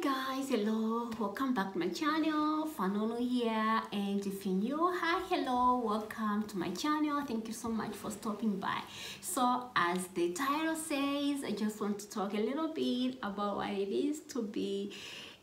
Guys, hello, welcome back to my channel. Fanolo here, and if you're new, hi, hello, welcome to my channel. Thank you so much for stopping by. So as the title says, I just want to talk a little bit about what it is to be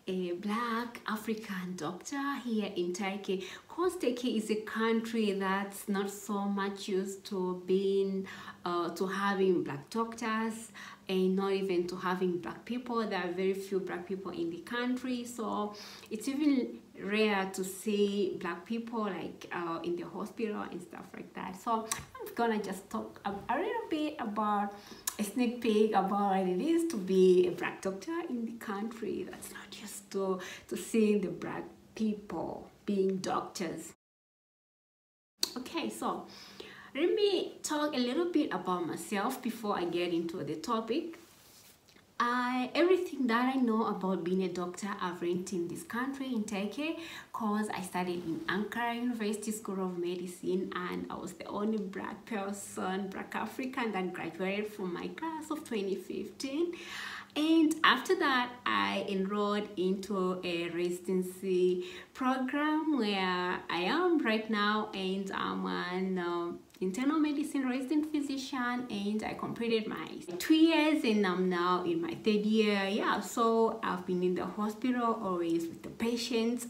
a Black African doctor here in Turkey. Of course, Turkey is a country that's not so much used to being to having Black doctors, and not even to having Black people. There are very few Black people in the country, so it's even rare to see Black people like in the hospital and stuff like that. So I'm gonna just talk a little bit about a sneak peek about what it is to be a Black doctor in the country that's not used to seeing the Black people being doctors. Okay, so let me talk a little bit about myself before I get into the topic. Everything that I know about being a doctor, I've learned in this country, in Turkey, because I studied in Ankara University School of Medicine, and I was the only Black person, Black African, that graduated from my class of 2015. And after that, I enrolled into a residency program where I am right now, and I'm an internal medicine resident physician, and I completed my 2 years and I'm now in my 3rd year. Yeah, so I've been in the hospital always with the patients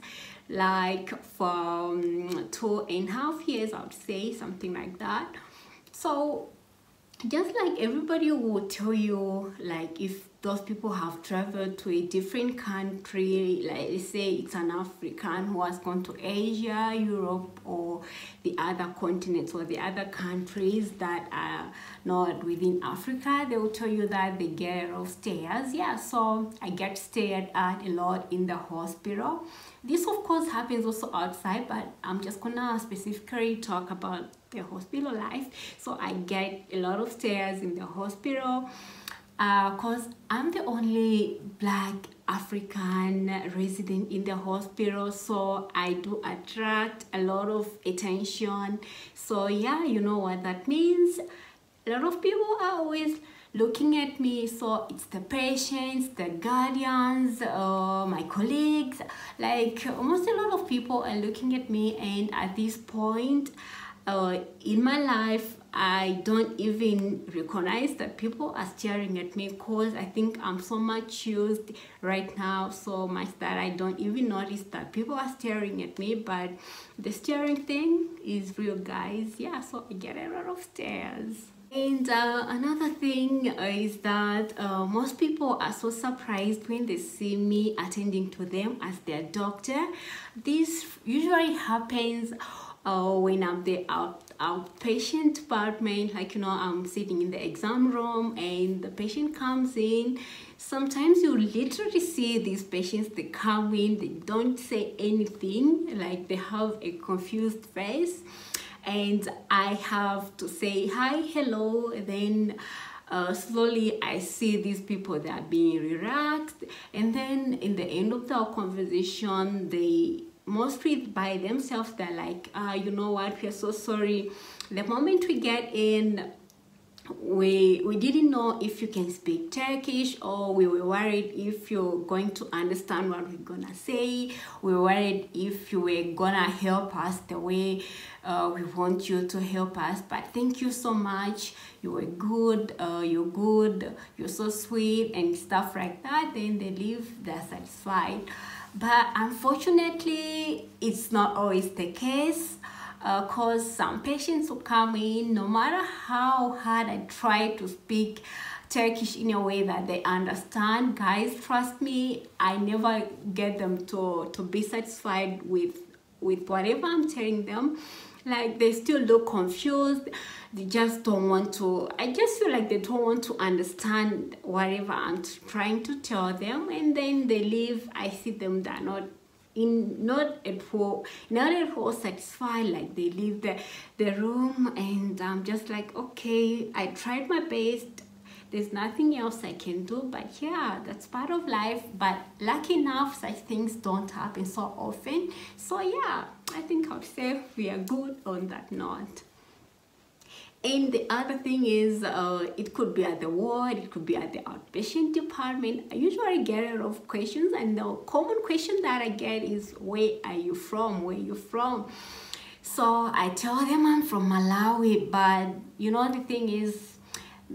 like for 2.5 years, I would say, something like that. So just like everybody will tell you, like if those people have traveled to a different country, like let's say it's an African who has gone to Asia, Europe, or the other continents or the other countries that are not within Africa, they will tell you that they get a lot of stares. Yeah, so I get stared at a lot in the hospital. This of course happens also outside, but I'm just gonna specifically talk about the hospital life. So I get a lot of stares in the hospital because I'm the only Black African resident in the hospital, so I do attract a lot of attention. So yeah, you know what that means. A lot of people are always looking at me, so it's the patients, the guardians, my colleagues, like almost a lot of people are looking at me. And at this point in my life, I don't even recognize that people are staring at me, because I think I'm so much used right now, so much that I don't even notice that people are staring at me. But the staring thing is real, guys. Yeah, so I get a lot of stares. And another thing is that most people are so surprised when they see me attending to them as their doctor. This usually happens when I'm the outpatient department, like, you know, I'm sitting in the exam room and the patient comes in. Sometimes you literally see these patients, they come in, they don't say anything, like they have a confused face, and I have to say hi, hello, and then slowly I see these people that are being relaxed, and then in the end of the conversation, they mostly by themselves, they're like, you know what, we're so sorry. The moment we get in, we didn't know if you can speak Turkish, or we were worried if you're going to understand what we're gonna say. We were worried if you were gonna help us the way we want you to help us. But thank you so much, you were good, you're so sweet and stuff like that. Then they leave, they're satisfied. But unfortunately, it's not always the case, because some patients who come in, no matter how hard I try to speak Turkish in a way that they understand, guys, trust me, I never get them to be satisfied with whatever I'm telling them. Like, they still look confused. They just don't want to, I just feel like they don't want to understand whatever I'm trying to tell them, and then they leave. I see them that not at all satisfied, like they leave the room, and I'm just like, okay, I tried my best, there's nothing else I can do. But yeah, that's part of life. But lucky enough, such things don't happen so often. So yeah, I think I'll say we are good on that note. And the other thing is, it could be at the ward, it could be at the outpatient department. I usually get a lot of questions, and the common question that I get is, where are you from? Where are you from? So I tell them I'm from Malawi, but you know, the thing is,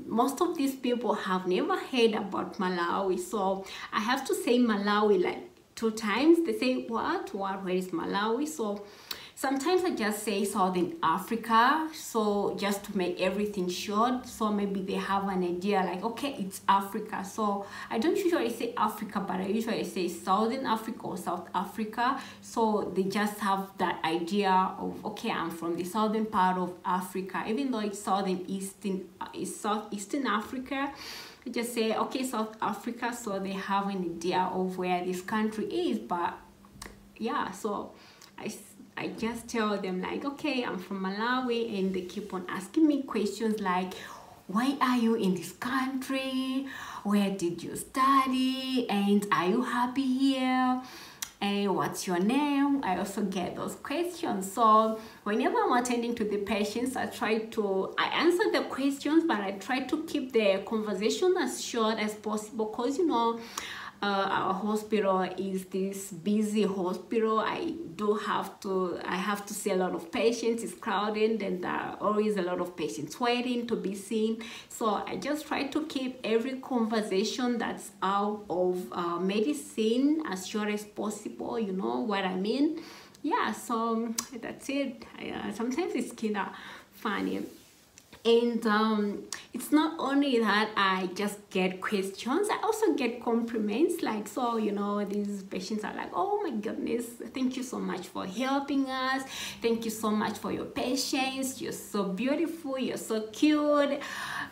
most of these people have never heard about Malawi. So I have to say Malawi like 2 times. They say, what, where is Malawi? So sometimes I just say Southern Africa, so just to make everything short, so maybe they have an idea like, okay, it's Africa. So I don't usually say Africa, but I usually say Southern Africa or South Africa, so they just have that idea of, okay, I'm from the southern part of Africa, even though it's Southeastern Africa. I just say, okay, South Africa, so they have an idea of where this country is. But yeah, so I just tell them like, okay, I'm from Malawi, and they keep on asking me questions like, why are you in this country? Where did you study? And are you happy here? And what's your name? I also get those questions. So whenever I'm attending to the patients, I answer the questions, but I try to keep the conversation as short as possible, because you know, our hospital is this busy hospital. I have to see a lot of patients. It's crowded, and there are always a lot of patients waiting to be seen. So I just try to keep every conversation that's out of medicine as short as possible. You know what I mean? Yeah, so that's it. Sometimes it's kind of funny. And it's not only that I just get questions, I also get compliments. Like, so you know, these patients are like, oh my goodness, thank you so much for helping us, thank you so much for your patience, you're so beautiful, you're so cute,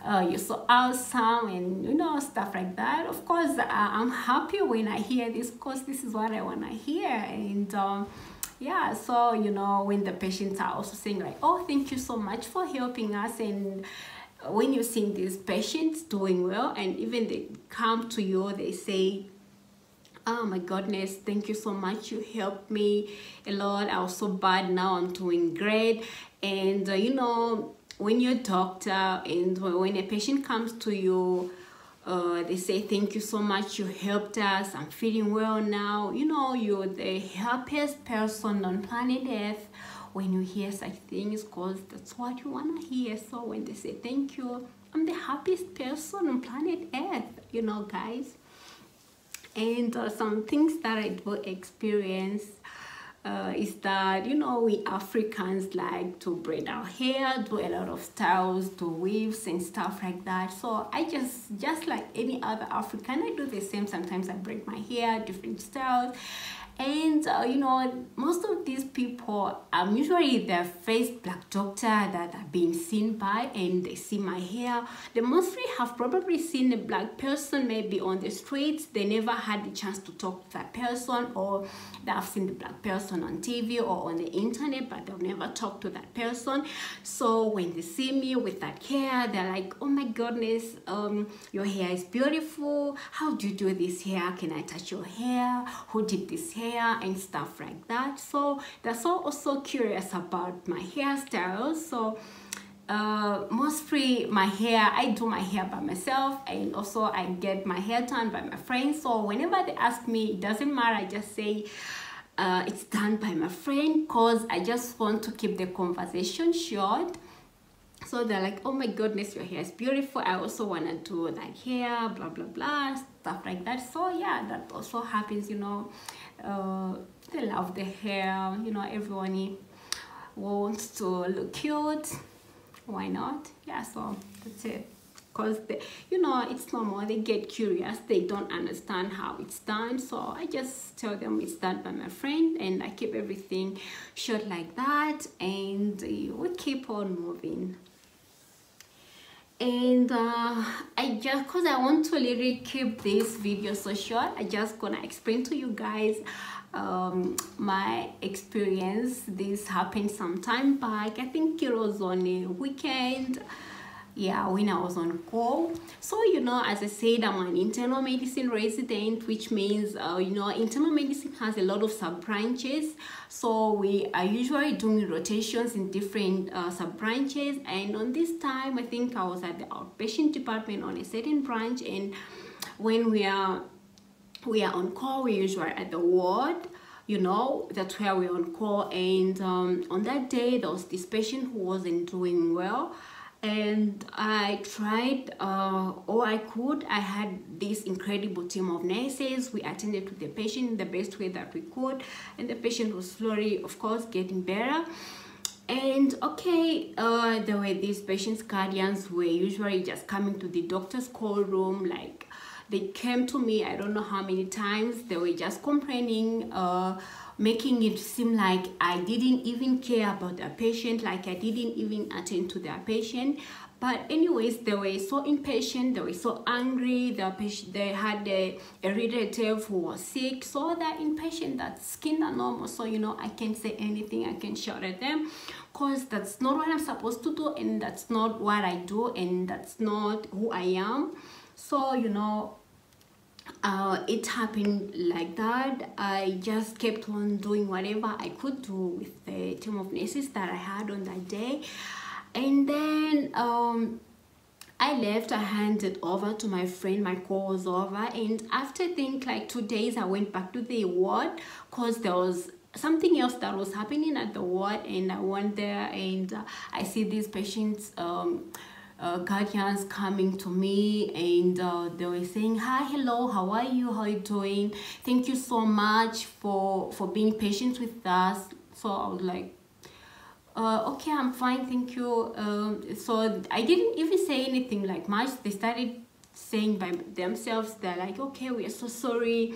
you're so awesome, and you know, stuff like that. Of course, I'm happy when I hear this, because this is what I want to hear. And yeah, so you know, when the patients are also saying like, oh, thank you so much for helping us, and when you see these patients doing well, and even they come to you, they say, oh my goodness, thank you so much, you helped me a lot, I was so bad, now I'm doing great. And you know, when you're a doctor and when a patient comes to you, they say, thank you so much, you helped us, I'm feeling well now. You know, you're the happiest person on planet Earth when you hear such things, because that's what you want to hear. So when they say thank you, I'm the happiest person on planet Earth, you know, guys. And some things that I do experience is that, you know, we Africans like to braid our hair, do a lot of styles, do weaves and stuff like that. So I just like any other African, I do the same. Sometimes I braid my hair, different styles. And you know, most of these people, I'm usually the first black doctor that I've been seen by, and they see my hair. They mostly have probably seen a black person maybe on the streets. They never had the chance to talk to that person, or they have seen the black person on TV or on the internet, but they've never talked to that person. So when they see me with that hair, they're like, oh my goodness, your hair is beautiful, how do you do this hair, can I touch your hair, who did this hair, and stuff like that. So they're also curious about my hairstyles. So mostly my hair, I do my hair by myself, and also I get my hair done by my friends. So whenever they ask me, it doesn't matter, I just say it's done by my friend, because I just want to keep the conversation short. So they're like, oh my goodness, your hair is beautiful, I also want to do that hair, blah blah blah, stuff like that. So yeah, that also happens, you know. They love the hair, you know, everyone wants to look cute, why not? Yeah, so that's it. Because you know, it's normal, they get curious, they don't understand how it's done. So I just tell them it's done by my friend, and I keep everything short like that, and we keep on moving. And because I want to literally keep this video so short, I just gonna explain to you guys my experience. This happened some time back, I think it was on a weekend. Yeah, when I was on call. So, you know, as I said, I'm an internal medicine resident, which means, you know, internal medicine has a lot of sub branches. So we are usually doing rotations in different sub branches. And on this time, I think I was at the outpatient department on a certain branch. And when we are on call, we usually at the ward. You know, that's where we're on call. And on that day, there was this patient who wasn't doing well, and I tried all I could. I had this incredible team of nurses. We attended to the patient in the best way that we could, and the patient was slowly, of course, getting better. And okay, there were these patients' guardians who were usually just coming to the doctor's call room. Like, they came to me, I don't know how many times. They were just complaining, making it seem like I didn't even care about their patient, like I didn't even attend to their patient. But anyways, they were so impatient, they were so angry. They had a relative who was sick, so they're impatient. That's kind of normal. So, you know, I can't say anything, I can shout at them, because that's not what I'm supposed to do, and that's not what I do, and that's not who I am. So, you know, it happened like that. I just kept on doing whatever I could do with the team of nurses that I had on that day. And then I left. I handed over to my friend. My call was over, and after I think like 2 days, I went back to the ward because there was something else that was happening at the ward. And I went there, and I see these patients guardians coming to me, and they were saying, hi, hello, how are you, how are you doing, thank you so much for being patient with us. So I was like, okay, I'm fine, thank you. So I didn't even say anything like much. They started saying by themselves, they're like, okay, we are so sorry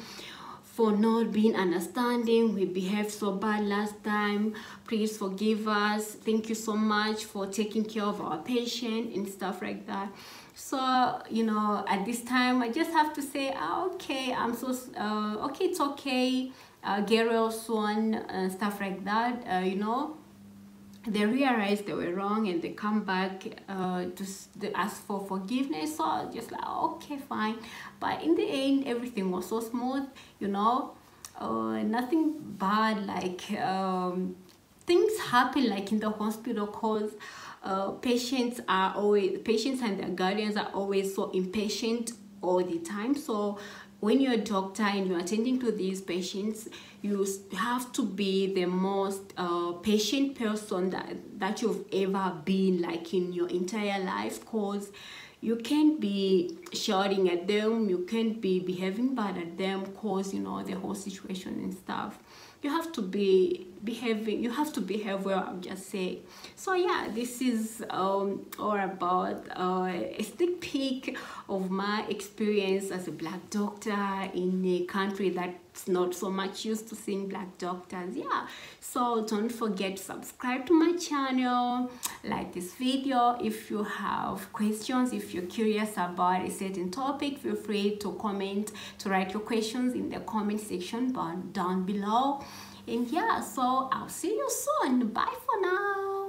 for not being understanding. We behaved so bad last time. Please forgive us. Thank you so much for taking care of our patient and stuff like that. So, you know, at this time, I just have to say, okay, I'm so, okay, it's okay. Get well soon, stuff like that, you know. They realized they were wrong, and they come back to ask for forgiveness. So I was just like, okay, fine. But in the end, everything was so smooth, you know. Nothing bad. Like, things happen like in the hospital, because patients and their guardians are always so impatient all the time. So when you're a doctor and you're attending to these patients, you have to be the most patient person that you've ever been, like, in your entire life, because you can't be shouting at them, you can't be behaving bad at them, because, you know, the whole situation and stuff. You have to be behaving, you have to behave well, I'll just say. So yeah, this is all about a sneak peek of my experience as a Black doctor in a country that's not so much used to seeing Black doctors. Yeah, so don't forget to subscribe to my channel, like this video. If you have questions, if you're curious about a certain topic, feel free to comment, to write your questions in the comment section down below. And yeah, so I'll see you soon. Bye for now.